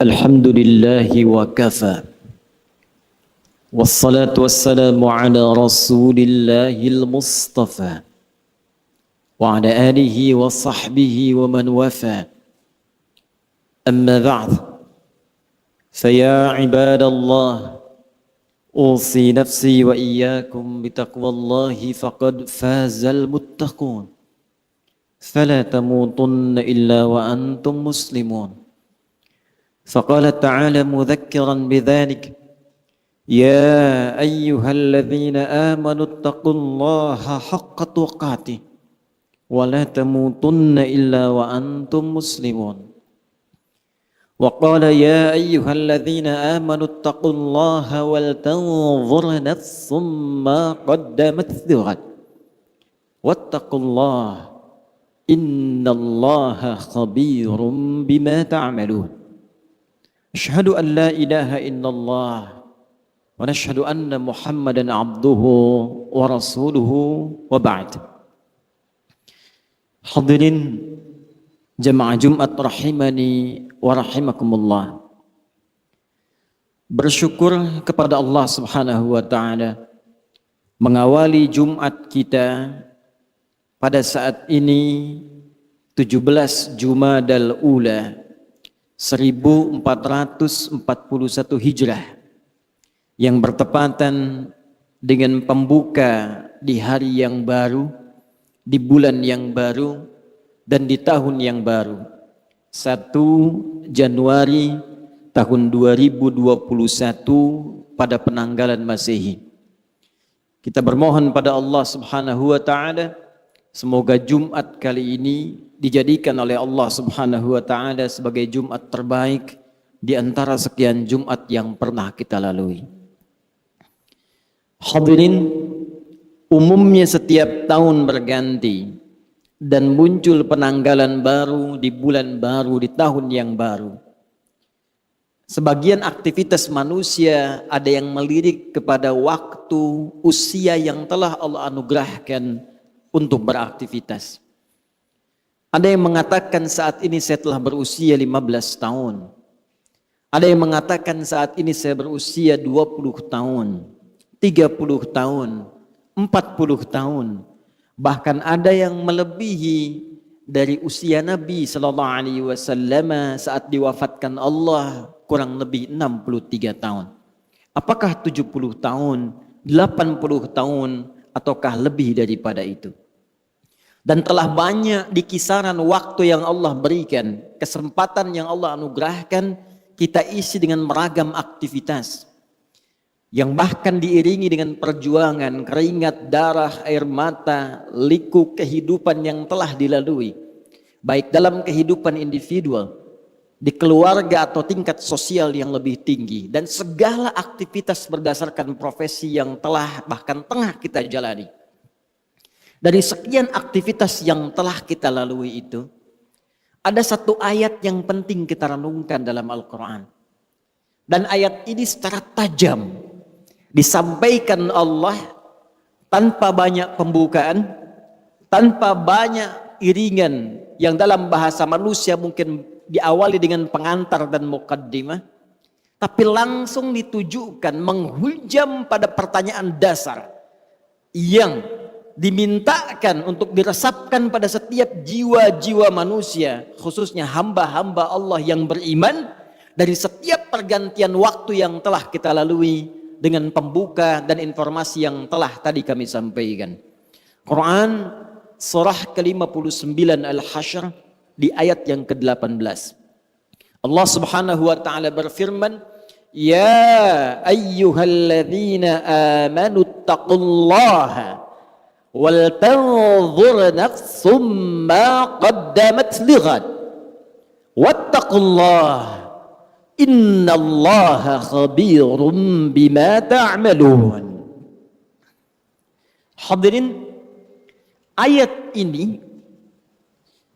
الحمد لله وكفى والصلاة والسلام على رسول الله المصطفى وعلى آله وصحبه ومن وفى أما بعد فيا عباد الله أوصي نفسي وإياكم بتقوى الله فقد فاز المتقون فلا تموتن إلا وأنتم مسلمون. فقال تعالى مذكرا بذلك يا أيها الذين آمنوا اتقوا الله حق تقاته ولا تموتن إلا وأنتم مسلمون. وقال يا أيها الذين آمنوا اتقوا الله ولتنظر نفس ما قدمت لغد واتقوا الله إن الله خبير بما تعملون. أشهد أن لا إله إلا الله ونشهد أن محمدا عبده ورسوله وبعد. Hadirin jemaah Jumat rahimani wa rahimakumullah. Bersyukur kepada Allah Subhanahu wa taala mengawali Jumat kita pada saat ini 17 Jumadal Ula 1441 Hijrah yang bertepatan dengan pembuka di hari yang baru, di bulan yang baru, dan di tahun yang baru 1 Januari tahun 2021 pada penanggalan Masehi. Kita bermohon pada Allah Subhanahu wa taala semoga Jumat kali ini dijadikan oleh Allah Subhanahu wa taala sebagai Jumat terbaik di antara sekian Jumat yang pernah kita lalui. Hadirin, umumnya setiap tahun berganti dan muncul penanggalan baru di bulan baru di tahun yang baru. Sebagian aktivitas manusia ada yang melirik kepada waktu usia yang telah Allah anugerahkan untuk beraktivitas. Ada yang mengatakan saat ini saya telah berusia 15 tahun. Ada yang mengatakan saat ini saya berusia 20 tahun, 30 tahun, 40 tahun. Bahkan ada yang melebihi dari usia Nabi sallallahu alaihi wasallam saat diwafatkan Allah kurang lebih 63 tahun. Apakah 70 tahun, 80 tahun ataukah lebih daripada itu? Dan telah banyak di kisaran waktu yang Allah berikan, kesempatan yang Allah anugerahkan, kita isi dengan beragam aktivitas yang bahkan diiringi dengan perjuangan, keringat, darah, air mata, liku kehidupan yang telah dilalui, baik dalam kehidupan individual, di keluarga atau tingkat sosial yang lebih tinggi, dan segala aktivitas berdasarkan profesi yang telah bahkan tengah kita jalani. Dari sekian aktivitas yang telah kita lalui itu, ada satu ayat yang penting kita renungkan dalam Al-Quran. Dan ayat ini secara tajam disampaikan Allah tanpa banyak pembukaan, tanpa banyak iringan yang dalam bahasa manusia mungkin diawali dengan pengantar dan muqaddimah, tapi langsung ditujukan menghujam pada pertanyaan dasar yang dimintakan untuk diresapkan pada setiap jiwa-jiwa manusia, khususnya hamba-hamba Allah yang beriman, dari setiap pergantian waktu yang telah kita lalui dengan pembuka dan informasi yang telah tadi kami sampaikan. Quran surah ke-59 Al-Hasyr di ayat yang ke-18. Allah Subhanahu wa taala berfirman, "Ya ayyuhalladzina amanu taqullaha wal tanzur nafsum ma qaddamat lighad wattaqullaha innallaha khabirum bima ta'malun." Hadirin, ayat ini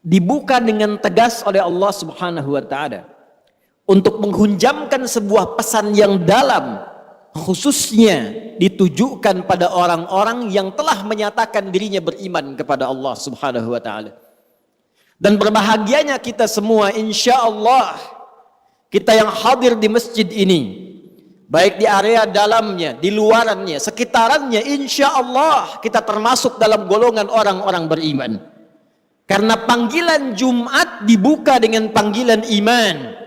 dibuka dengan tegas oleh Allah Subhanahu wa taala untuk menghunjamkan sebuah pesan yang dalam, khususnya ditujukan pada orang-orang yang telah menyatakan dirinya beriman kepada Allah Subhanahu wa taala. Dan berbahagianya kita semua, insya Allah, kita yang hadir di masjid ini, baik di area dalamnya, di luarannya, sekitarannya, insya Allah kita termasuk dalam golongan orang-orang beriman. Karena panggilan Jumat dibuka dengan panggilan iman.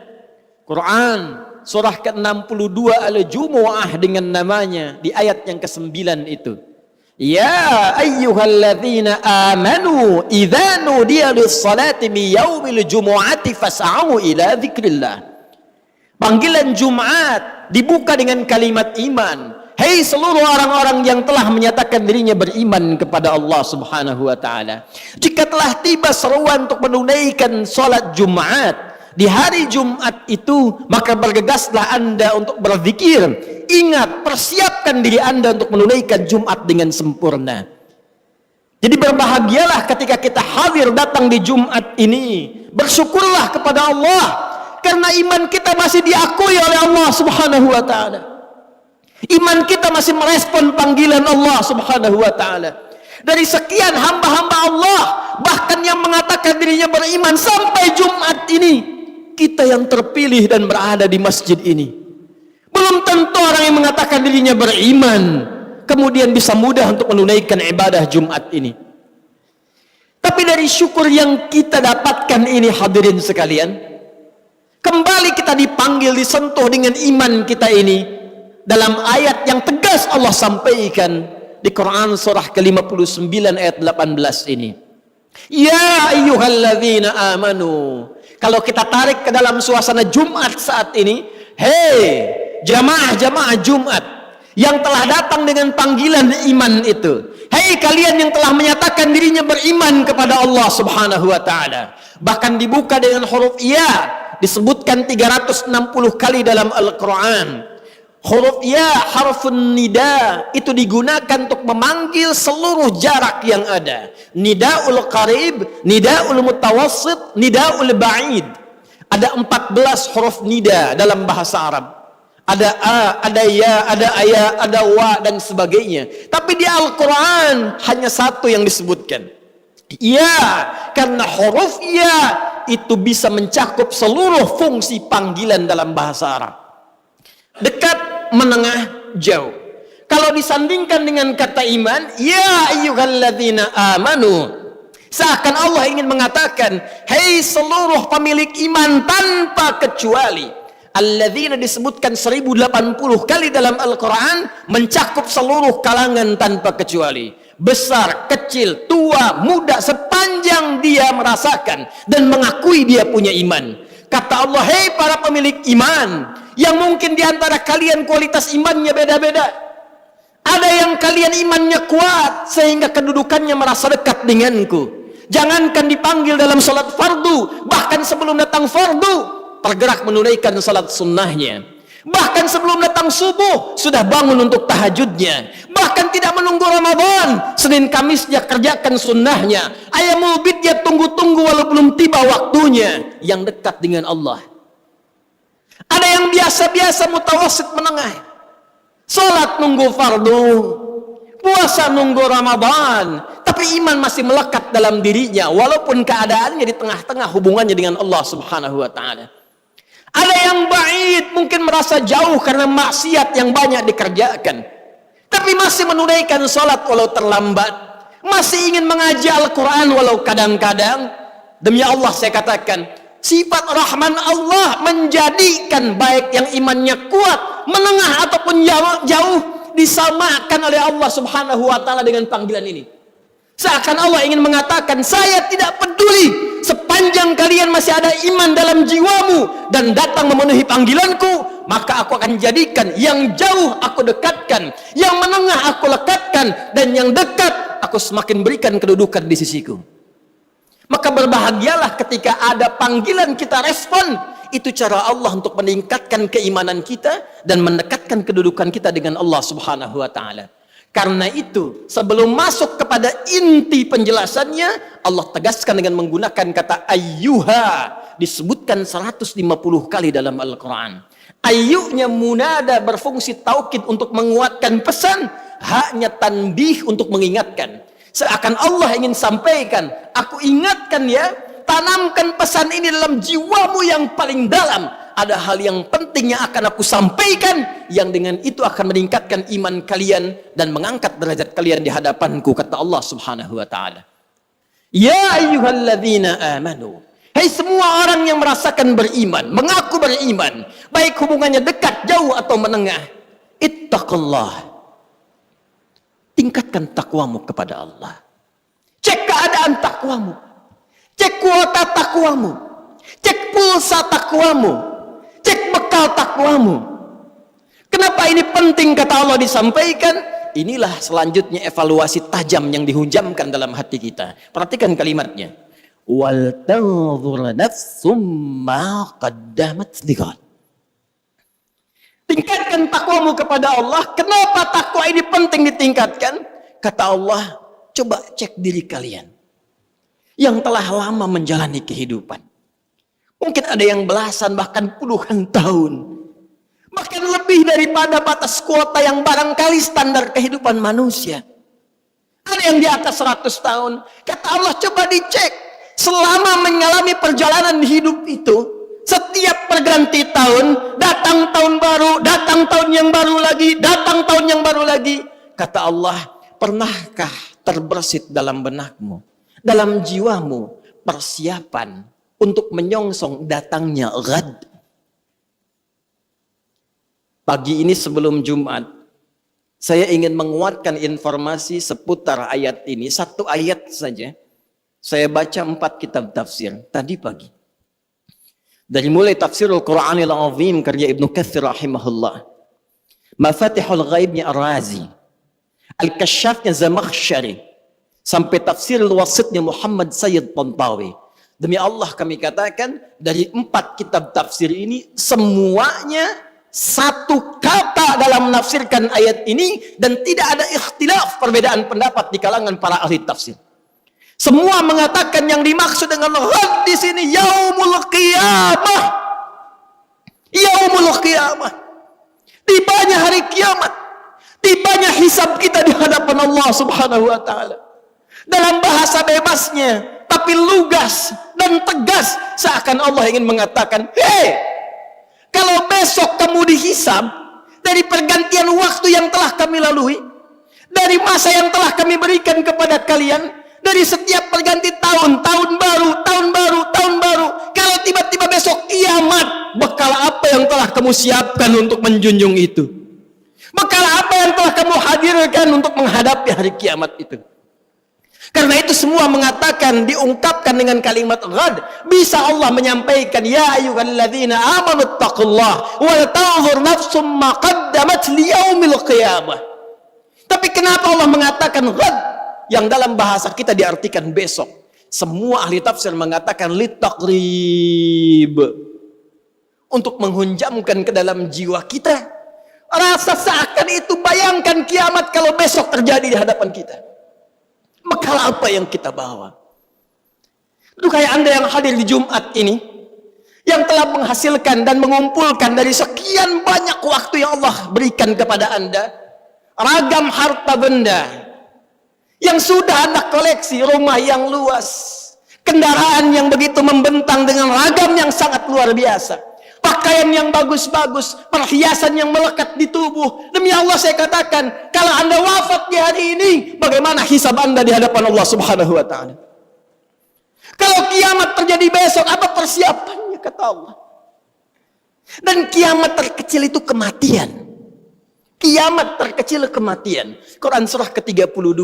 Quran surah ke-62 Al-Jumu'ah dengan namanya di ayat yang ke-9 itu. Ya ayyuhalladzina amanu idza nudiya lis-salati min yaumil jumu'ati fas'au ila dzikrillah. Panggilan Jumat dibuka dengan kalimat iman. Hei seluruh orang-orang yang telah menyatakan dirinya beriman kepada Allah Subhanahu wa taala. Jika telah tiba seruan untuk menunaikan salat Jumat di hari Jumat itu, maka bergegaslah Anda untuk berzikir. Ingat, persiapkan diri Anda untuk menunaikan Jumat dengan sempurna. Jadi berbahagialah ketika kita hadir datang di Jumat ini. Bersyukurlah kepada Allah karena iman kita masih diakui oleh Allah Subhanahu wa taala. Iman kita masih merespon panggilan Allah Subhanahu wa taala. Dari sekian hamba-hamba Allah, bahkan yang mengatakan dirinya beriman sampai Jumat ini, kita yang terpilih dan berada di masjid ini. Belum tentu orang yang mengatakan dirinya beriman kemudian bisa mudah untuk menunaikan ibadah Jumat ini. Tapi dari syukur yang kita dapatkan ini, hadirin sekalian, kembali kita dipanggil, disentuh dengan iman kita ini. Dalam ayat yang tegas Allah sampaikan di Quran surah ke-59 ayat 18 ini. Ya ayyuhalladzina amanu. Kalau kita tarik ke dalam suasana Jumat saat ini, hei jamaah-jamaah Jumat yang telah datang dengan panggilan iman itu. Hei kalian yang telah menyatakan dirinya beriman kepada Allah Subhanahu wa taala. Bahkan dibuka dengan huruf ya, disebutkan 360 kali dalam Al-Quran. Huruf ya, harfun nida, itu digunakan untuk memanggil seluruh jarak yang ada. Nidaul qarib, nidaul mutawassit, nidaul ba'id. Ada 14 huruf nida dalam bahasa Arab. Ada a, ada ya, ada aya, ada wa dan sebagainya. Tapi di Al-Quran hanya satu yang disebutkan. Ya, karena huruf ya itu bisa mencakup seluruh fungsi panggilan dalam bahasa Arab. Dekat, menengah, jauh. Kalau disandingkan dengan kata iman, ya ayyuhalladzina amanu, seakan Allah ingin mengatakan, hei seluruh pemilik iman tanpa kecuali. Alladzina disebutkan 1080 kali dalam Al-Quran, mencakup seluruh kalangan tanpa kecuali. Besar, kecil, tua, muda, sepanjang dia merasakan dan mengakui dia punya iman. Kata Allah, hei para pemilik iman, yang mungkin diantara kalian kualitas imannya beda-beda. Ada yang kalian imannya kuat sehingga kedudukannya merasa dekat denganku. Jangankan dipanggil dalam salat fardu, bahkan sebelum datang fardu tergerak menunaikan salat sunnahnya. Bahkan sebelum datang subuh sudah bangun untuk tahajudnya. Bahkan tidak menunggu Ramadan, Senin Kamis dia kerjakan sunnahnya. Ayamul bid dia tunggu-tunggu walau belum tiba waktunya. Yang dekat dengan Allah. Ada yang biasa-biasa mutawasit menengah. Salat nunggu fardu, puasa nunggu Ramadan, tapi iman masih melekat dalam dirinya walaupun keadaannya di tengah-tengah hubungannya dengan Allah Subhanahu wa taala. Ada yang ba'id, mungkin merasa jauh karena maksiat yang banyak dikerjakan, tapi masih menunaikan salat walau terlambat, masih ingin mengaji Al-Quran walau kadang-kadang. Demi Allah saya katakan, sifat Rahman Allah menjadikan baik yang imannya kuat, menengah ataupun jauh disamakan oleh Allah Subhanahu wa taala dengan panggilan ini. Seakan Allah ingin mengatakan, saya tidak peduli sepanjang kalian masih ada iman dalam jiwamu dan datang memenuhi panggilanku, maka aku akan jadikan yang jauh aku dekatkan, yang menengah aku lekatkan, dan yang dekat aku semakin berikan kedudukan di sisiku. Maka berbahagialah ketika ada panggilan kita respon. Itu cara Allah untuk meningkatkan keimanan kita dan mendekatkan kedudukan kita dengan Allah Subhanahu wa taala. Karena itu, sebelum masuk kepada inti penjelasannya, Allah tegaskan dengan menggunakan kata ayyuha, disebutkan 150 kali dalam Al-Quran. Ayyunya munada berfungsi taukid untuk menguatkan pesan, haknya tanbih untuk mengingatkan. Seakan Allah ingin sampaikan, aku ingatkan ya, tanamkan pesan ini dalam jiwamu yang paling dalam. Ada hal yang penting yang akan aku sampaikan, yang dengan itu akan meningkatkan iman kalian dan mengangkat derajat kalian di hadapanku, kata Allah Subhanahu wa taala. Ya ayyuhalladzina amanu, hai semua orang yang merasakan beriman, mengaku beriman, baik hubungannya dekat, jauh atau menengah, ittaqullah, tingkatkan takwamu kepada Allah. Cek keadaan takwamu, cek kuota takwamu, cek pulsa takwamu, cek bekal takwamu. Kenapa ini penting kata Allah disampaikan? Inilah selanjutnya evaluasi tajam yang dihujamkan dalam hati kita. Perhatikan kalimatnya. Wal tanzur nafsum ma qaddamat lighad. Tingkatkan takwamu kepada Allah. Kenapa takwa ini penting ditingkatkan? Kata Allah, coba cek diri kalian yang telah lama menjalani kehidupan. Mungkin ada yang belasan bahkan puluhan tahun, bahkan lebih daripada batas kuota yang barangkali standar kehidupan manusia. Ada yang di atas 100 tahun. Kata Allah, coba dicek selama mengalami perjalanan hidup itu, setiap perganti tahun, datang tahun baru, datang tahun yang baru lagi, datang tahun yang baru lagi. Kata Allah, pernahkah terbersit dalam benakmu, dalam jiwamu, persiapan untuk menyongsong datangnya ghad? Pagi ini sebelum Jumat, saya ingin menguatkan informasi seputar ayat ini. Satu ayat saja. Saya baca 4 kitab tafsir tadi pagi. Dari mulai Tafsirul Quranil Azim karya Ibnu Katsir rahimahullah, Mafatihul Ghaibnya Ar-Razi, Al-Kasyafnya Zamakhsyari, sampai Tafsirul Wasitnya Muhammad Sayyid Tantawi. Demi Allah kami katakan, dari 4 kitab tafsir ini semuanya satu kata dalam menafsirkan ayat ini, dan tidak ada ikhtilaf, perbedaan pendapat di kalangan para ahli tafsir. Semua mengatakan yang dimaksud dengan ghad di sini yaumul qiyamah. Yaumul qiyamah. Tibanya hari kiamat. Tibanya hisab kita di hadapan Allah Subhanahu wa taala. Dalam bahasa bebasnya, tapi lugas dan tegas, seakan Allah ingin mengatakan, "Hei, kalau besok kamu dihisab dari pergantian waktu yang telah kami lalui, dari masa yang telah kami berikan kepada kalian, dari setiap perganti tahun, tahun baru, tahun baru, tahun baru, kalau tiba-tiba besok kiamat, bekal apa yang telah kamu siapkan untuk menjunjung itu? Bekal apa yang telah kamu hadirkan untuk menghadapi hari kiamat itu?" Karena itu semua mengatakan, diungkapkan dengan kalimat ghad. Bisa Allah menyampaikan, ya ayyuhalladzina amanu taqullah wal tanzur nafsum ma qaddamat liyaumil qiyamah. Tapi kenapa Allah mengatakan ghad yang dalam bahasa kita diartikan besok? Semua ahli tafsir mengatakan litaqrib, untuk menghunjamkan ke dalam jiwa kita rasa seakan itu, bayangkan kiamat kalau besok terjadi di hadapan kita. Bekal apa yang kita bawa? Itu kayak Anda yang hadir di Jumat ini, yang telah menghasilkan dan mengumpulkan dari sekian banyak waktu yang Allah berikan kepada Anda, ragam harta benda yang sudah Anda koleksi, rumah yang luas, kendaraan yang begitu membentang dengan ragam yang sangat luar biasa, pakaian yang bagus-bagus, perhiasan yang melekat di tubuh. Demi Allah saya katakan, kalau Anda wafat di hari ini, bagaimana hisab Anda di hadapan Allah Subhanahu wa taala? Kalau kiamat terjadi besok, apa persiapannya, kata Allah? Dan kiamat terkecil itu kematian. Kiamat terkecil kematian. Quran surah ke-32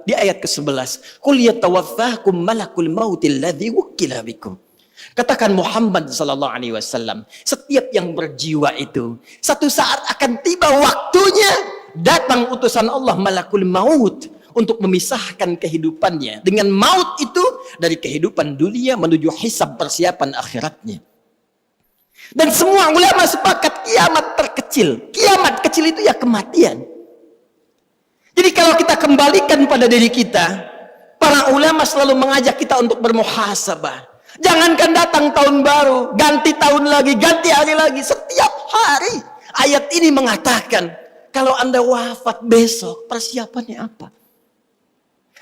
di ayat ke-11. Qul yatawaffakum malakul mautil ladzi wukkila bikum. Katakan Muhammad sallallahu alaihi wasallam, setiap yang berjiwa itu satu saat akan tiba waktunya, datang utusan Allah malakul maut untuk memisahkan kehidupannya dengan maut itu dari kehidupan dunia menuju hisab persiapan akhiratnya. Dan semua ulama sepakat kiamat terkecil. Kiamat kecil itu ya kematian. Jadi kalau kita kembalikan pada diri kita, para ulama selalu mengajak kita untuk bermuhasabah. Jangankan datang tahun baru, ganti tahun lagi, ganti hari lagi, setiap hari. Ayat ini mengatakan, kalau Anda wafat besok, persiapannya apa?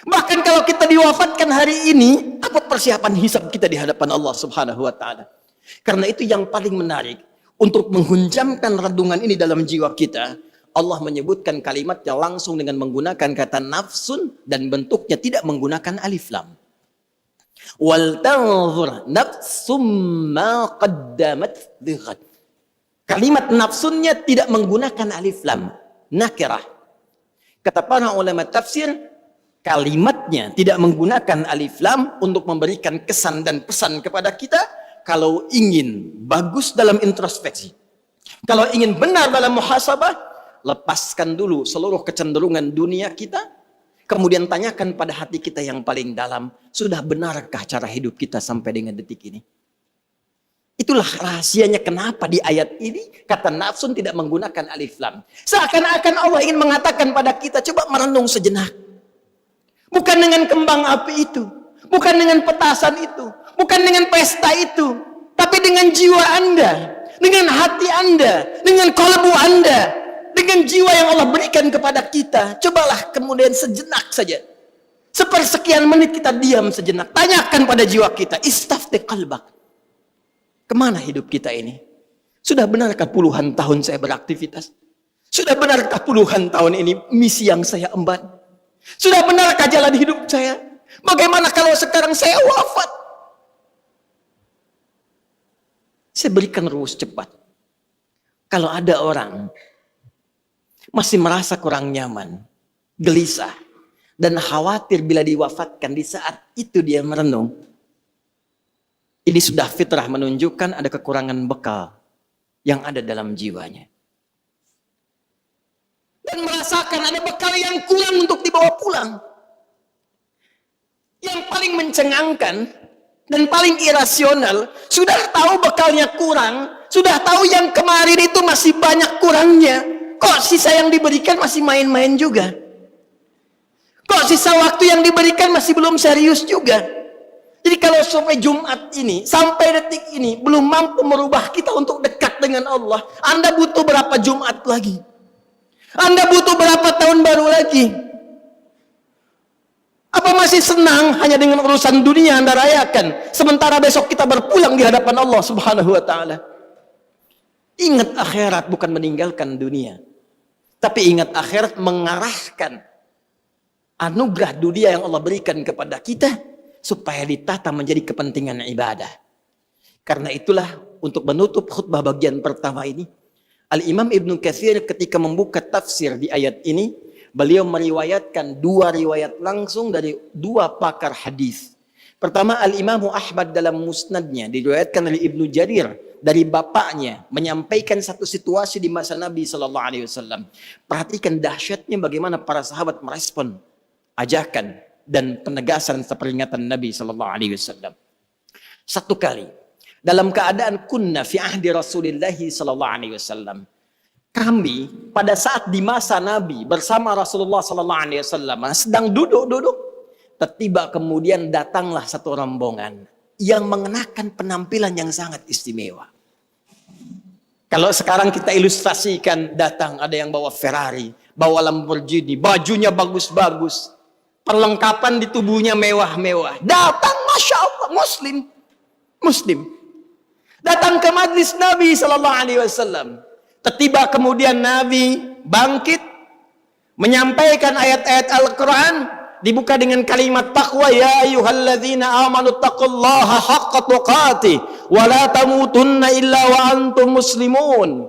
Bahkan kalau kita diwafatkan hari ini, apa persiapan hisab kita di hadapan Allah Subhanahu wa taala? Karena itu yang paling menarik untuk menghunjamkan renungan ini dalam jiwa kita, Allah menyebutkan kalimatnya langsung dengan menggunakan kata nafsun dan bentuknya tidak menggunakan alif lam. Wal tanzur nafsum ma qaddamat lighad. Kalimat nafsunnya tidak menggunakan alif lam, nakirah. Kata para ulama tafsir, kalimatnya tidak menggunakan alif lam untuk memberikan kesan dan pesan kepada kita kalau ingin bagus dalam introspeksi. Kalau ingin benar dalam muhasabah, lepaskan dulu seluruh kecenderungan dunia kita, kemudian tanyakan pada hati kita yang paling dalam, sudah benarkah cara hidup kita sampai dengan detik ini? Itulah rahasianya kenapa di ayat ini kata nafsun tidak menggunakan alif lam. Seakan-akan Allah ingin mengatakan pada kita, coba merenung sejenak. Bukan dengan kembang api itu, bukan dengan petasan itu, bukan dengan pesta itu, tapi dengan jiwa Anda, dengan hati Anda, dengan kalbu Anda, dengan jiwa yang Allah berikan kepada kita. Cobalah kemudian sejenak saja, sepersekian menit kita diam sejenak, tanyakan pada jiwa kita, istafti qalbak. Kemana hidup kita ini? Sudah benarkah puluhan tahun saya beraktivitas? Sudah benarkah puluhan tahun ini misi yang saya emban? Sudah benarkah jalan hidup saya? Bagaimana kalau sekarang saya wafat? Saya berikan rumus cepat. Kalau ada orang masih merasa kurang nyaman, gelisah, dan khawatir bila diwafatkan, di saat itu dia merenung, ini sudah fitrah menunjukkan ada kekurangan bekal yang ada dalam jiwanya. Dan merasakan ada bekal yang kurang untuk dibawa pulang. Yang paling mencengangkan dan paling irasional, sudah tahu bekalnya kurang, sudah tahu yang kemarin itu masih banyak kurangnya, kok sisa yang diberikan masih main-main juga? Kok sisa waktu yang diberikan masih belum serius juga? Jadi kalau sampai Jumat ini, sampai detik ini, belum mampu merubah kita untuk dekat dengan Allah, Anda butuh berapa Jumat lagi? Anda butuh berapa tahun baru lagi? Apa masih senang hanya dengan urusan dunia Anda rayakan, sementara besok kita berpulang di hadapan Allah Subhanahu wa taala? Ingat akhirat bukan meninggalkan dunia, tapi ingat akhirat mengarahkan anugerah dunia yang Allah berikan kepada kita supaya ditata menjadi kepentingan ibadah. Karena itulah untuk menutup khutbah bagian pertama ini, Al-Imam Ibnu Katsir ketika membuka tafsir di ayat ini, beliau meriwayatkan dua riwayat langsung dari dua pakar hadis. Pertama, Al-Imam Ahmad dalam musnadnya diriwayatkan oleh Ibnu Jarir dari bapaknya menyampaikan satu situasi di masa Nabi sallallahu alaihi wasallam. Perhatikan dahsyatnya bagaimana para sahabat merespon ajakan dan penegasan peringatan Nabi sallallahu alaihi wasallam. Satu kali dalam keadaan kunna fi ahdi Rasulillah sallallahu alaihi wasallam, kami pada saat di masa Nabi bersama Rasulullah sallallahu alaihi wasallam sedang duduk-duduk, tiba kemudian datanglah satu rombongan yang mengenakan penampilan yang sangat istimewa. Kalau sekarang kita ilustrasikan, datang ada yang bawa Ferrari, bawa Lamborghini, bajunya bagus-bagus, perlengkapan di tubuhnya mewah-mewah. Datang, Masya Allah, Muslim. Datang ke majlis Nabi sallallahu alaihi wasallam. Tiba kemudian Nabi bangkit, menyampaikan ayat-ayat Al-Quran, dibuka dengan kalimat taqwa, ya ayyuhalladzina amanu taqullaha haqqa tuqatih wa la tamutunna illa wa antum muslimun.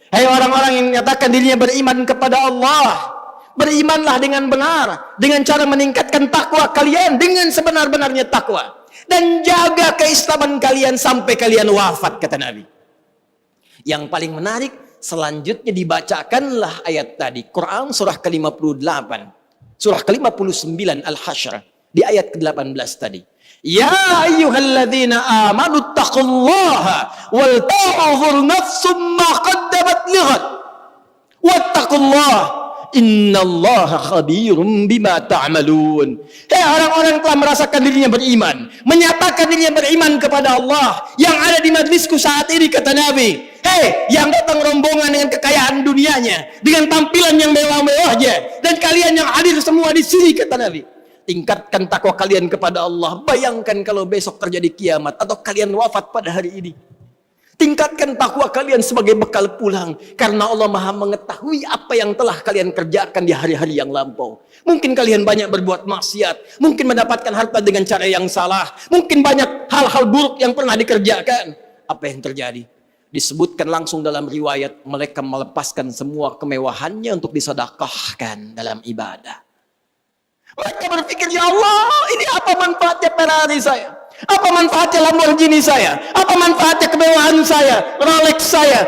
Hai orang-orang yang menyatakan dirinya beriman kepada Allah, berimanlah dengan benar, dengan cara meningkatkan takwa kalian dengan sebenar-benarnya takwa, dan jaga keislaman kalian sampai kalian wafat, kata Nabi. Yang paling menarik, selanjutnya dibacakanlah ayat tadi, Quran surah ke-58, surah ke-59 Al-Hasyr, di ayat ke-18 tadi. Ya ayyuhalladzina amanu taqullaha wal ta'udhur nafsum ma qaddamat lighad wattaqullaha innallaha khabirum bima ta'malun. Hei orang-orang yang telah merasakan dirinya beriman, menyatakan dirinya beriman kepada Allah, yang ada di majlisku saat ini, kata Nabi. Hei yang datang rombongan dengan kekayaan dunianya, dengan tampilan yang mewah-mewahnya, dan kalian yang hadir semua di sini, kata Nabi. tingkatkan takwa kalian kepada Allah. Bayangkan kalau besok terjadi kiamat atau kalian wafat pada hari ini. Tingkatkan takwa kalian sebagai bekal pulang. Karena Allah Maha mengetahui apa yang telah kalian kerjakan di hari-hari yang lampau. Mungkin kalian banyak berbuat maksiat. Mungkin mendapatkan harta dengan cara yang salah. Mungkin banyak hal-hal buruk yang pernah dikerjakan. Apa yang terjadi? Disebutkan langsung dalam riwayat, mereka melepaskan semua kemewahannya untuk disedekahkan dalam ibadah. Mereka berpikir, ya Allah, ini apa manfaatnya Ferrari saya? Apa manfaatnya Lamborghini saya? Apa manfaatnya kemewahan saya? Rolex saya?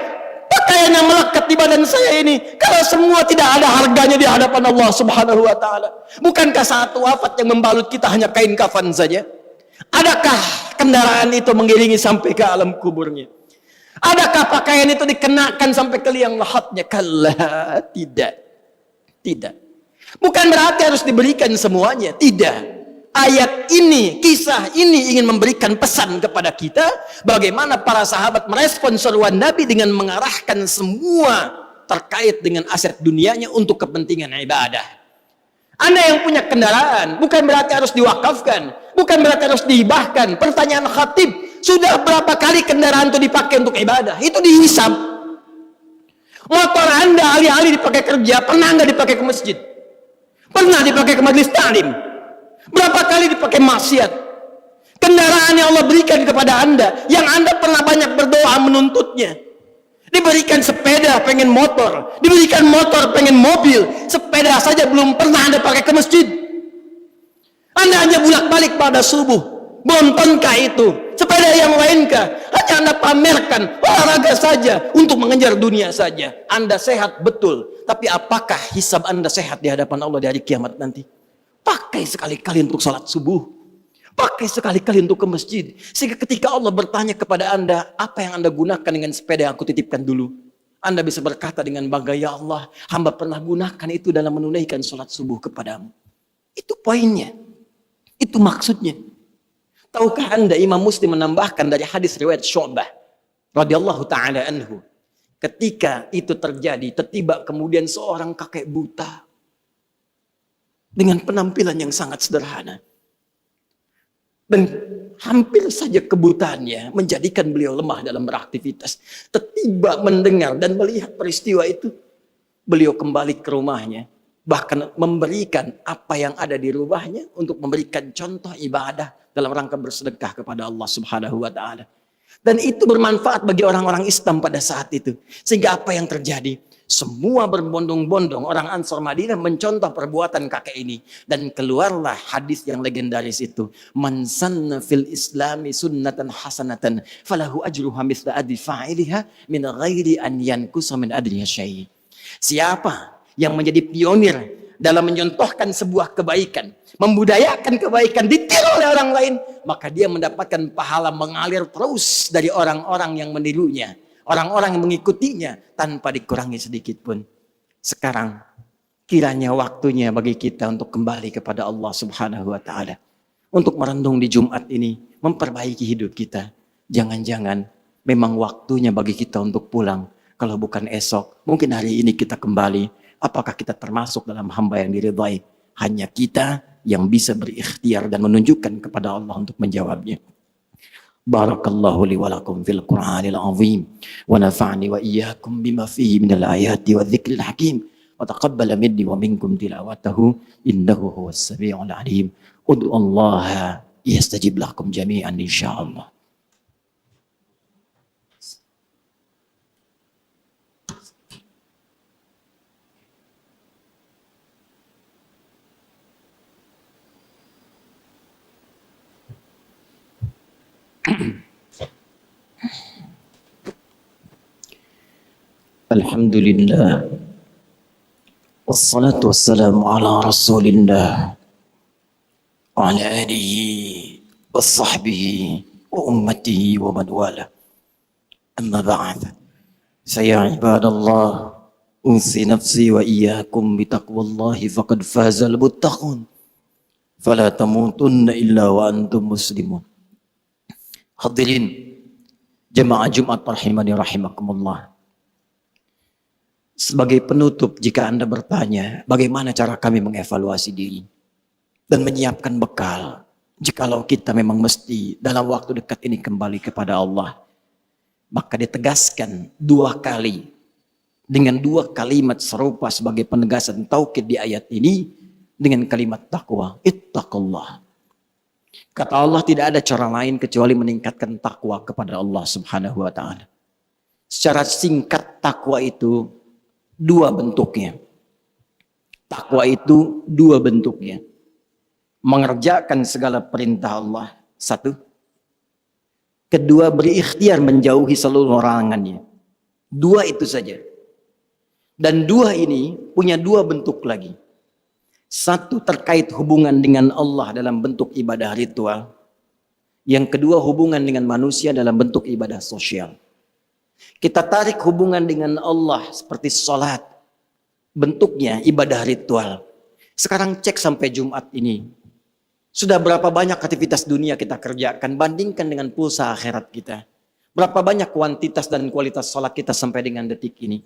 Pakaian yang melekat di badan saya ini, kalau semua tidak ada harganya di hadapan Allah Subhanahu wa taala. Bukankah saat wafat yang membalut kita hanya kain kafan saja? Adakah kendaraan itu mengiringi sampai ke alam kuburnya? Adakah pakaian itu dikenakan sampai ke liang lahatnya? Kalla, tidak. Tidak. Bukan berarti harus diberikan semuanya, tidak. Ayat ini, kisah ini ingin memberikan pesan kepada kita bagaimana para sahabat merespon seruan Nabi dengan mengarahkan semua terkait dengan aset dunianya untuk kepentingan ibadah. Anda yang punya kendaraan bukan berarti harus diwakafkan, bukan berarti harus dihibahkan. Pertanyaan khatib, sudah berapa kali kendaraan itu dipakai untuk ibadah? Itu dihisab. Motor Anda alih-alih dipakai kerja, pernah nggak dipakai ke masjid? Pernah dipakai ke majelis ta'lim? Berapa kali dipakai maksiat? Kendaraan yang Allah berikan kepada Anda, yang Anda pernah banyak berdoa menuntutnya. Diberikan sepeda, pengen motor. Diberikan motor, pengen mobil. Sepeda saja belum pernah Anda pakai ke masjid. Anda hanya bolak-balik pada subuh. Bontonkah itu? Sepeda yang lainkah? Hanya Anda pamerkan, olahraga saja, untuk mengejar dunia saja. Anda sehat, betul. Tapi apakah hisab Anda sehat di hadapan Allah di hari kiamat nanti? Pakai sekali-kali untuk salat subuh. Pakai sekali-kali untuk ke masjid. Sehingga ketika Allah bertanya kepada Anda, apa yang Anda gunakan dengan sepeda yang aku titipkan dulu? Anda bisa berkata dengan bangga, ya Allah, hamba pernah gunakan itu dalam menunaikan salat subuh kepadamu. Itu poinnya. Itu maksudnya. Tahukah Anda, Imam Muslim menambahkan dari hadis riwayat Syu'bah radhiyallahu ta'ala anhu. Ketika itu terjadi, tiba kemudian seorang kakek buta dengan penampilan yang sangat sederhana. Dan hampir saja kebutaannya menjadikan beliau lemah dalam beraktivitas. Tiba mendengar dan melihat peristiwa itu, beliau kembali ke rumahnya. Bahkan memberikan apa yang ada di rumahnya untuk memberikan contoh ibadah dalam rangka bersedekah kepada Allah Subhanahu wa taala. Dan itu bermanfaat bagi orang-orang Islam pada saat itu. Sehingga apa yang terjadi? Semua berbondong-bondong orang Ansar Madinah mencontoh perbuatan kakek ini. Dan keluarlah hadis yang legendaris itu. Man sanna fil islami sunnatan hasanatan falahu ajruha mithla ajri fa'iliha min ghairi an yankusa min ajriha syai'. Siapa yang menjadi pionir dalam menyontohkan sebuah kebaikan, membudayakan kebaikan, ditiru oleh orang lain, maka dia mendapatkan pahala mengalir terus dari orang-orang yang menirunya, orang-orang yang mengikutinya tanpa dikurangi sedikit pun. Sekarang kiranya waktunya bagi kita untuk kembali kepada Allah Subhanahu wa taala, untuk merenung di Jumat ini, memperbaiki hidup kita. Jangan-jangan memang waktunya bagi kita untuk pulang. Kalau bukan esok, mungkin hari ini kita kembali. Apakah kita termasuk dalam hamba yang diridhai? Hanya kita yang bisa berikhtiar dan menunjukkan kepada Allah untuk menjawabnya. Barakallahu li wa lakum fil Qur'anil azim wa nafa'ni wa iyyakum bima fihi minal ayati wa dzikril hakim wa taqabbala minni wa minkum tilawatahu innahu huwas samiul alim. Ud'u Allah yastajib lakum jami'an insyaallah. Alhamdulillah wassalatu wassalamu ala rasulillah wa ala alihi wa sahbihi wa ummatihi wa man wala amma ba'd. Saya ibadallah usi nafsi wa iyyakum bitaqwallahi faqad fazal muttaqun fala tamutunna illa wa antum muslimun. Hadirin jemaah Jumat rahimani rahimakumullah. Sebagai penutup, jika Anda bertanya, bagaimana cara kami mengevaluasi diri? dan menyiapkan bekal. Jikalau kita memang mesti dalam waktu dekat ini kembali kepada Allah, maka ditegaskan 2 kali dengan 2 kalimat serupa sebagai penegasan taukid di ayat ini dengan kalimat takwa. Ittaqullah. Kata Allah, tidak ada cara lain kecuali meningkatkan takwa kepada Allah Subhanahu wa taala. Secara singkat, takwa itu 2 bentuknya. Takwa itu 2 bentuknya. Mengerjakan segala perintah Allah, 1. Kedua, berikhtiar menjauhi seluruh larangannya. 2 itu saja. Dan 2 ini punya 2 bentuk lagi. 1 terkait hubungan dengan Allah dalam bentuk ibadah ritual. Yang kedua, hubungan dengan manusia dalam bentuk ibadah sosial. Kita tarik hubungan dengan Allah seperti sholat. Bentuknya ibadah ritual. Sekarang cek sampai Jumat ini. Sudah berapa banyak aktivitas dunia kita kerjakan, bandingkan dengan pulsa akhirat kita. Berapa banyak kuantitas dan kualitas sholat kita sampai dengan detik ini.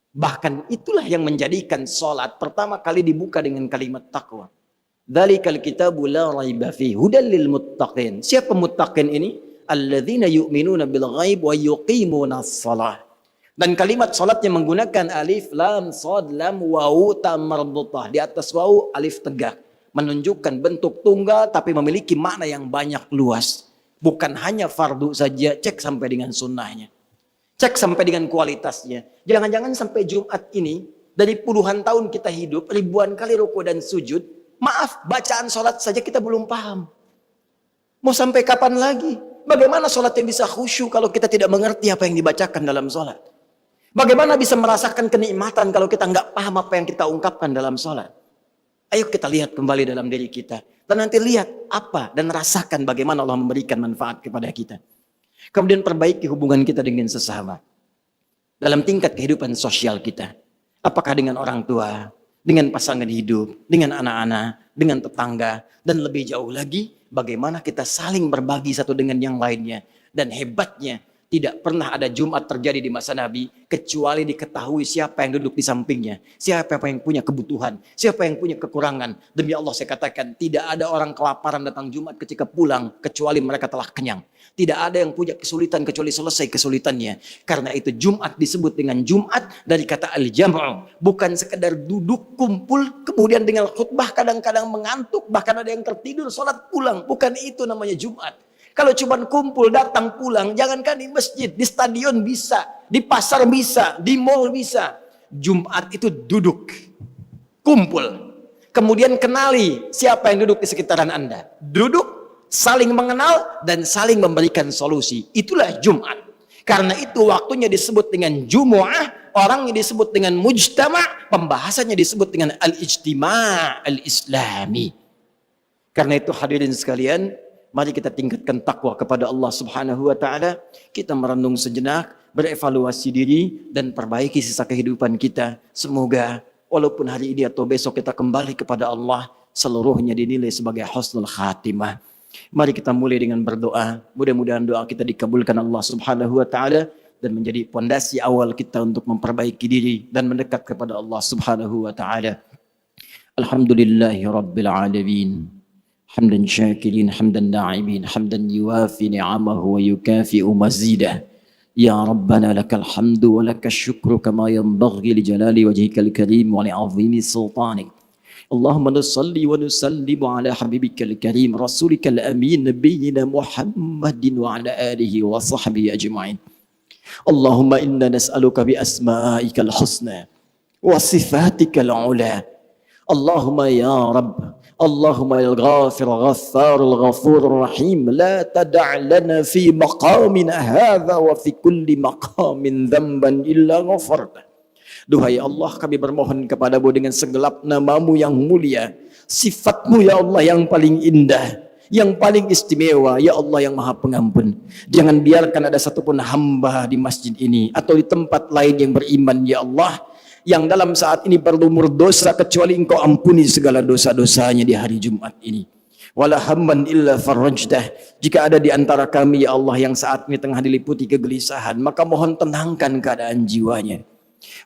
Bahkan itulah yang menjadikan sholat pertama kali dibuka dengan kalimat takwa. Dzalikal kitabu la raiba fihi hudal lil muttaqin. Siapa muttaqin ini? Alladzina yu'minuna bil ghaib wa yuqimunas shalah. Dan kalimat sholatnya menggunakan alif, lam, shad, lam, wawu, ta marbutah. Di atas wawu alif tegak. Menunjukkan bentuk tunggal tapi memiliki makna yang banyak luas. Bukan hanya fardu saja, cek sampai dengan sunnahnya. Cek sampai dengan kualitasnya. Jangan-jangan sampai Jumat ini, dari puluhan tahun kita hidup, ribuan kali ruku dan sujud, maaf, bacaan sholat saja kita belum paham. Mau sampai kapan lagi? Bagaimana sholat yang bisa khusyuk kalau kita tidak mengerti apa yang dibacakan dalam sholat? Bagaimana bisa merasakan kenikmatan kalau kita nggak paham apa yang kita ungkapkan dalam sholat? Ayo kita lihat kembali dalam diri kita. Dan nanti lihat apa dan rasakan bagaimana Allah memberikan manfaat kepada kita. Kemudian perbaiki hubungan kita dengan sesama. Dalam tingkat kehidupan sosial kita. Apakah dengan orang tua, dengan pasangan hidup, dengan anak-anak, dengan tetangga. Dan lebih jauh lagi, bagaimana kita saling berbagi satu dengan yang lainnya. Dan hebatnya, tidak pernah ada Jumat terjadi di masa Nabi kecuali diketahui siapa yang duduk di sampingnya, siapa yang punya kebutuhan, siapa yang punya kekurangan. Demi Allah saya katakan, tidak ada orang kelaparan datang Jumat ketika pulang kecuali mereka telah kenyang. Tidak ada yang punya kesulitan kecuali selesai kesulitannya. Karena itu Jumat disebut dengan Jumat dari kata al-jam'u, bukan sekedar duduk kumpul kemudian dengan khutbah kadang-kadang mengantuk, bahkan ada yang tertidur sholat pulang. Bukan itu namanya Jumat. Kalau cuma kumpul, datang, pulang, jangankan di masjid, di stadion bisa, di pasar bisa, di mall bisa. Jumat itu duduk, kumpul. Kemudian kenali siapa yang duduk di sekitaran Anda. Duduk, saling mengenal, dan saling memberikan solusi. Itulah Jumat. Karena itu waktunya disebut dengan Jumu'ah, orangnya disebut dengan Mujtama', pembahasannya disebut dengan Al-Ijtima' Al-Islami. Karena itu hadirin sekalian, mari kita tingkatkan takwa kepada Allah Subhanahu wa taala. Kita merenung sejenak, berevaluasi diri dan perbaiki sisa kehidupan kita. Semoga walaupun hari ini atau besok kita kembali kepada Allah, seluruhnya dinilai sebagai husnul khatimah. Mari kita mulai dengan berdoa. Mudah-mudahan doa kita dikabulkan Allah Subhanahu wa taala dan menjadi pondasi awal kita untuk memperbaiki diri dan mendekat kepada Allah Subhanahu wa taala. Alhamdulillahirabbil alamin. حمدا شاكرين حمدا داعمين حمدا يوافي نعمه ويكافئ مزيده يا ربنا لك الحمد ولك الشكر كما ينبغي لجلال وجهك الكريم ولعظيم سلطانك اللهم نصلي ونسلم على حبيبك الكريم رسولك الأمين نبينا محمد وعلى آله وصحبه أجمعين اللهم إنا نسألك بأسمائك الحسنى وصفاتك العلى اللهم يا رب اللهم الغافر الغفار الغفور الرحيم لا تدع لنا في مقامنا هذا وفي كل مقام ذنبا إلا غفرته. Duhai Allah, kami bermohon kepadamu dengan segenap namamu yang mulia, sifatmu ya Allah yang paling indah, yang paling istimewa, ya Allah yang maha pengampun. Jangan biarkan ada satupun hamba di masjid ini atau di tempat lain yang beriman ya Allah, yang dalam saat ini berlumur dosa kecuali engkau ampuni segala dosa-dosanya di hari Jumat ini. Wala hamman illa farajdah. Jika ada di antara kami ya Allah yang saat ini tengah diliputi kegelisahan, maka mohon tenangkan keadaan jiwanya.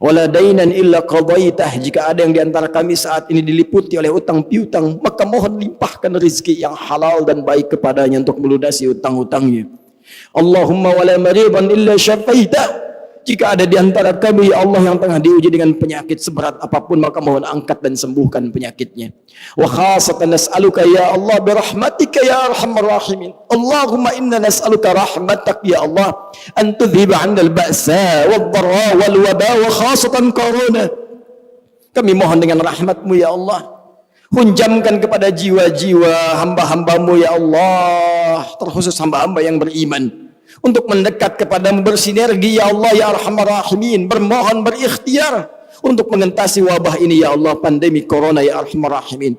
Wala dainan illa qadaitah. Jika ada yang di antara kami saat ini diliputi oleh utang piutang, maka mohon limpahkan rezeki yang halal dan baik kepadanya untuk melunasi utang-utangnya. Allahumma wala maridan illa syafaitah. Jika ada di antara kami, ya Allah, yang tengah diuji dengan penyakit seberat apapun, maka mohon angkat dan sembuhkan penyakitnya. Wa khasatan nas'aluka ya Allah birahmatika ya arhamar rahimin. Allahumma inna nas'aluka rahmatak ya Allah an tudhiba 'anna al-ba'sa wad-dharra wal waba wa khasatan corona. Kami mohon dengan rahmat-Mu ya Allah, hunjamkan kepada jiwa-jiwa hamba-hamba-Mu ya Allah, terkhusus hamba-hamba yang beriman, untuk mendekat kepadamu, bersinergi ya Allah ya arhamar rahimin, bermohon, berikhtiar untuk mengentasi wabah ini ya Allah, pandemi corona ya arhamar rahimin.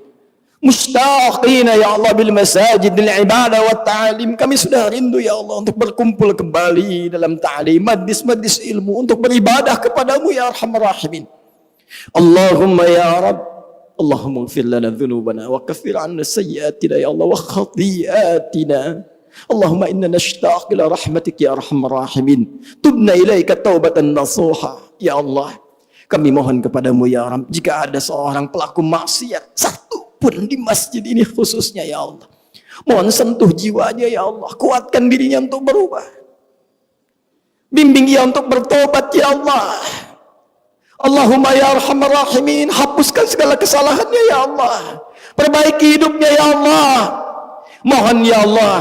Mustaqina ya Allah bil masajid lil ibadah wa ta'lim. Kami sudah rindu ya Allah untuk berkumpul kembali dalam ta'lim, majlis-majlis ilmu, untuk beribadah kepadamu ya arhamar rahimin. Allahumma ya Rabb, Allahumma ighfir lana dhunubana wa kaffir 'anna sayyi'atina ya Allah wa khati'atina. Allahumma inna nashtaq ila rahmatik ya arhamar rahimin. Tubna ilaika taubatan nasuha. Ya Allah, kami mohon kepadamu ya Rabb, jika ada seorang pelaku maksiat satu pun di masjid ini khususnya ya Allah, mohon sentuh jiwanya ya Allah, kuatkan dirinya untuk berubah, bimbing ia untuk bertobat ya Allah. Allahumma ya arhamar rahimin, hapuskan segala kesalahannya ya Allah, perbaiki hidupnya ya Allah. Mohon ya Allah,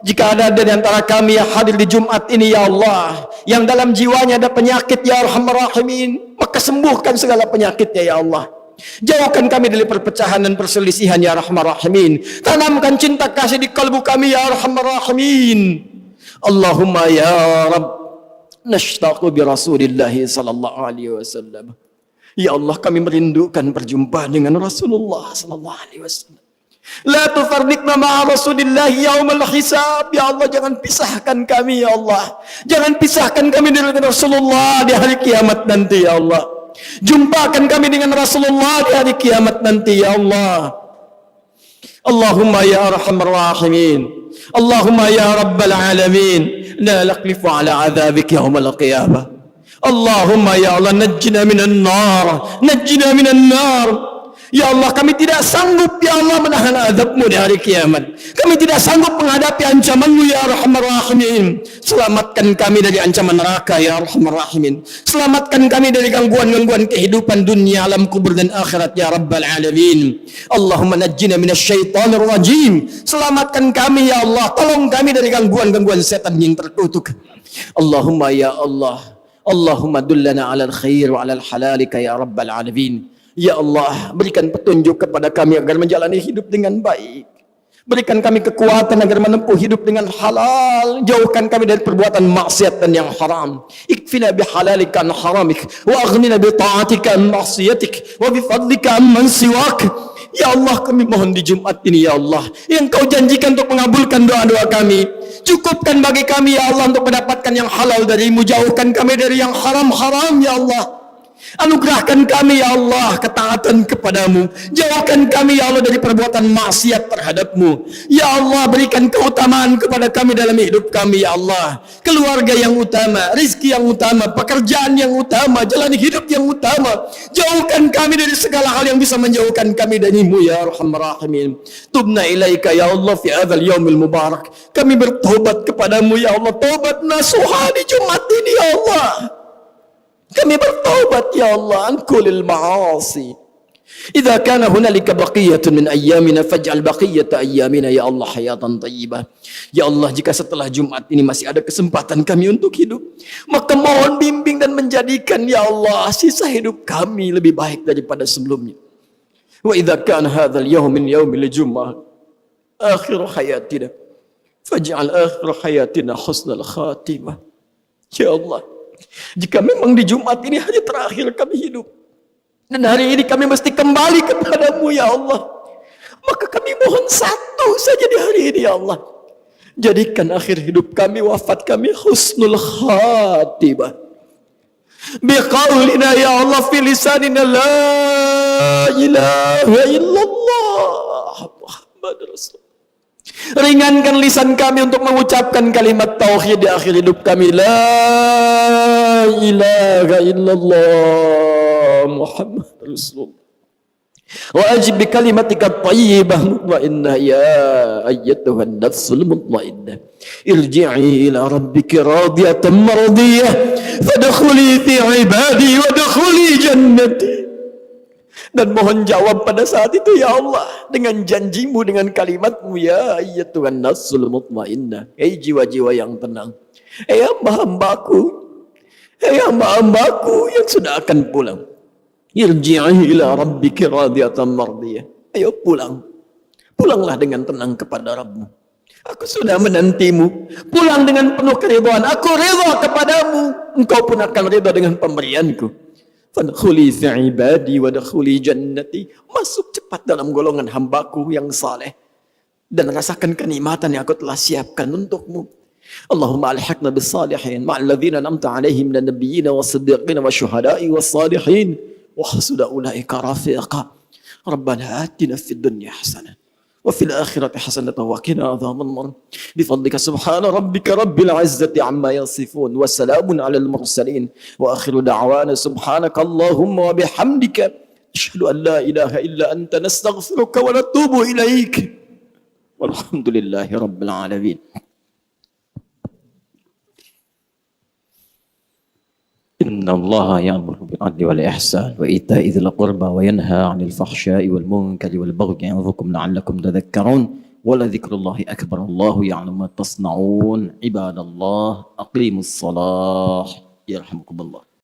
jika ada di antara kami yang hadir di Jumat ini ya Allah, yang dalam jiwanya ada penyakit ya arhamar rahimin, maka sembuhkan segala penyakitnya ya Allah. Jauhkan kami dari perpecahan dan perselisihan ya arhamar rahimin. Tanamkan cinta kasih di kalbu kami ya arhamar rahimin. Allahumma ya Rabb, nashtaqu bi Rasulillah sallallahu alaihi wasallam. Ya Allah, kami merindukan perjumpaan dengan Rasulullah sallallahu alaihi wasallam. La tufarriqna ma'a Rasulillah yaumal hisab. Ya Allah, jangan pisahkan kami ya Allah, jangan pisahkan kami dengan Rasulullah di hari kiamat nanti ya Allah. Jumpakan kami dengan Rasulullah di hari kiamat nanti ya Allah. Allahumma ya arhamar rahimin, Allahumma ya rabbal alamin, la naqlifu ala adzabik yaumal qiyamah. Allahumma ya Allah, najjina minan nar, najjina minan nar. Ya Allah, kami tidak sanggup ya Allah menahan azab-Mu di hari kiamat. Kami tidak sanggup menghadapi ancaman-Mu ya arhamar rahimin. Selamatkan kami dari ancaman neraka ya arhamar rahimin. Selamatkan kami dari gangguan-gangguan kehidupan dunia, alam kubur dan akhirat ya rabbal alamin. Allahumma najjina minasyaitonir rajim. Selamatkan kami ya Allah, tolong kami dari gangguan-gangguan setan yang terkutuk. Allahumma ya Allah, Allahumma dullana alal khair wa alal halalika ya rabbal alamin. Ya Allah, berikan petunjuk kepada kami agar menjalani hidup dengan baik. Berikan kami kekuatan agar menempuh hidup dengan halal. Jauhkan kami dari perbuatan maksiat dan yang haram. Ikfina bihalalika an haramik, wa aghnina bi ta'atika an maksiatik, wa bi fadlika amman siwak. Ya Allah, kami mohon di Jumat ini ya Allah, yang Kau janjikan untuk mengabulkan doa-doa kami, cukupkan bagi kami ya Allah untuk mendapatkan yang halal dari-Mu. Jauhkan kami dari yang haram-haram ya Allah. Anugerahkan kami ya Allah ketaatan kepadamu. Jauhkan kami ya Allah dari perbuatan maksiat terhadap-Mu. Ya Allah, berikan keutamaan kepada kami dalam hidup kami ya Allah. Keluarga yang utama, rizki yang utama, pekerjaan yang utama, jalan hidup yang utama. Jauhkan kami dari segala hal yang bisa menjauhkan kami dari-Mu ya arhamar rahimin. Tubna ilaika ya Allah fi hadzal yaumil mubarak. Kami bertobat kepadamu ya Allah, tobat nasuha di Jumat ini ya Allah. Kami bertaubat ya Allah an kulil ma'asi. Idza kana hunalika baqiyatun min ayyamina faj'al baqiyata ayyamina ya Allah hayatan thayyibah. Ya Allah, jika setelah Jumat ini masih ada kesempatan kami untuk hidup, maka mohon bimbing dan menjadikan ya Allah sisa hidup kami lebih baik daripada sebelumnya. Wa idza kana hadzal yaum min yaumil jumu'ah akhir hayatina faj'al akhir hayatina husnal khatimah. Ya Allah, jika memang di Jumat ini hanya terakhir kami hidup, dan hari ini kami mesti kembali kepadamu ya Allah, maka kami mohon satu saja di hari ini ya Allah, jadikan akhir hidup kami, wafat kami husnul khatimah. Biqaulina ya Allah fi lisanina la ilaha illallah Muhammad Rasul. Ringankan lisan kami untuk mengucapkan kalimat tauhid di akhir hidup kami. La ilaha illallah Muhammad Rasulullah. وأجب بكلمتك الطيبة مطمئنة يا أيتها النفس المطمئنة ارجعي إلى ربك راضية مرضية فادخلي في عبادي وادخلي جنتي. Dan mohon jawab pada saat itu ya Allah dengan janjimu, dengan kalimatmu ya ayyatuhan nafsul mutmainnah. Hei jiwa-jiwa yang tenang, hei hamba-hambaku, hei hamba-hambaku yang sudah akan pulang, irji'i ila rabbiki radiyatan mardiyah. Ayo pulang, pulanglah dengan tenang kepada Rabbmu. Aku sudah menantimu, pulang dengan penuh keridhaan. Aku ridha kepadamu, engkau pun akan ridha dengan pemberianku. Fadkhuli fi ibadi wadkhuli jannati. Masuk cepat dalam golongan hambaku yang saleh dan rasakan kenikmatan yang aku telah siapkan untukmu. Allahumma alhiqna bis salihin ma'al ladzina an'amta 'alaihim minan nabiyyin was-siddiqin wasyuhada'i was-salihin wa hasuna ulaika rafiqa. Rabbana atina fid dunya hasanah wa fil akhirati hasanatan wa qina adzaban nar. Bifadlika subhana rabbika rabbil izzati amma yasifun wa salamun alal mursalin wa akhiru da'wana subhanaka allahumma wa bihamdika asyhadu an la ilaha illa anta nastaghfiruka wa natubu ilaik. Walhamdulillahi rabbil alamin. إن الله يأمر بالعدل والإحسان وإيتاء ذي القربى وينهى عن الفحشاء والمنكر والبغي يعظكم لعلكم تذكرون ولذكر الله أكبر الله يعلم ما تصنعون عباد الله أقيموا الصلاة يرحمكم الله.